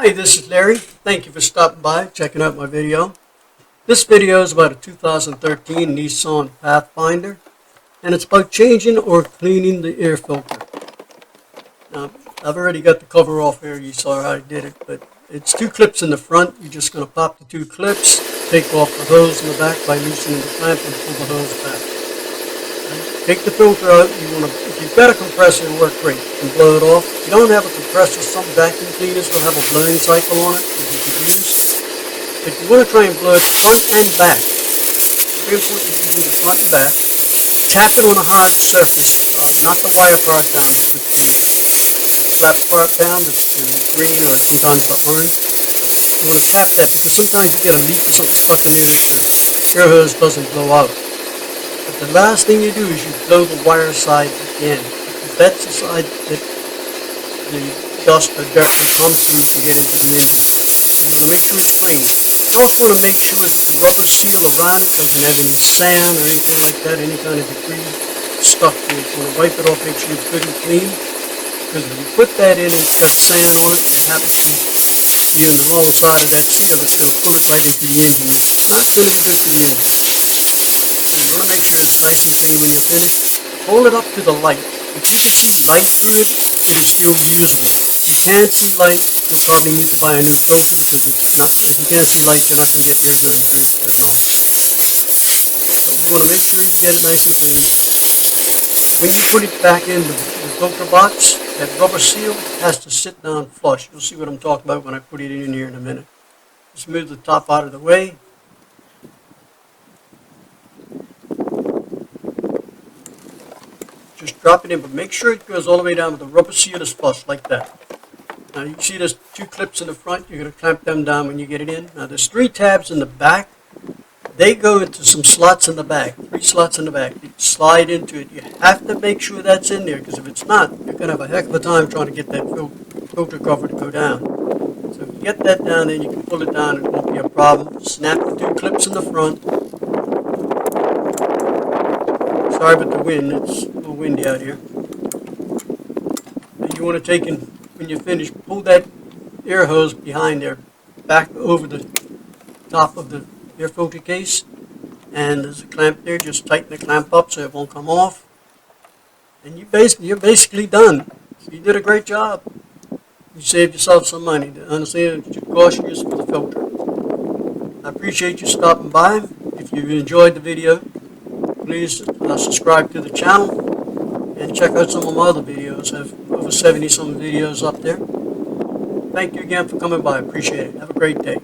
Hi, this is Larry. Thank you for stopping by, checking out my video. This video is about a 2013 Nissan Pathfinder, and it's about changing or cleaning the air filter. Now, I've already got the cover off here. You saw how I did it, but it's two clips in the front. You're just going to pop the two clips, take off the hose in the back by loosening the clamp, and pull the hose back. Take the filter out. If you've got a compressor, it'll work great. You can blow it off. If you don't have a compressor, some vacuum cleaners will have a blowing cycle on it that you can use. But you want to try and blow it front and back. Very important you do the front and back. Tap it on a hard surface, not the wire part down, but the flat part down, the green or sometimes the orange. You want to tap that because sometimes you get a leak or something stuck in there that the air hose doesn't blow out. But the last thing you do is you blow the wire side again. Because that's the side that the dust or dirt that comes through to get into the engine. You want to make sure it's clean. You also want to make sure that the rubber seal around it doesn't have any sand or anything like that, any kind of debris stuck to it. You want to wipe it off, make sure it's good and clean. Because if you put that in and it's got sand on it, and it happens to be on the wrong side of that seal, it's going to pull it right into the engine. It's not going to be good for the engine. You want to make sure it's nice and clean when you're finished. Hold it up to the light. If you can see light through it, it is still usable. If you can't see light, you'll probably need to buy a new filter because it's not. If you can't see light, you're not going to get air very long. But you want to make sure you get it nice and clean. When you put it back in the filter box, that rubber seal has to sit down flush. You'll see what I'm talking about when I put it in here in a minute. Just move the top out of the way. Just drop it in, but make sure it goes all the way down with the rubber seal is flush, like that. Now you see there's two clips in the front. You're going to clamp them down when you get it in. Now there's three tabs in the back. They go into some slots in the back, 3 slots in the back. You slide into it. You have to make sure that's in there, because if it's not, you're going to have a heck of a time trying to get that filter cover to go down. So if you get that down, then you can pull it down. It won't be a problem. Snap the 2 clips in the front. Sorry about the wind, it's a little windy out here. And you want to take and, when you're finished, pull that air hose behind there, back over the top of the air filter case. And there's a clamp there, just tighten the clamp up so it won't come off. And you're basically done. So you did a great job. You saved yourself some money. Honestly, it cost you for the filter. I appreciate you stopping by. If you enjoyed the video, please subscribe to the channel and check out some of my other videos. I have over 70 some videos up there. Thank you again for coming by. Appreciate it. Have a great day.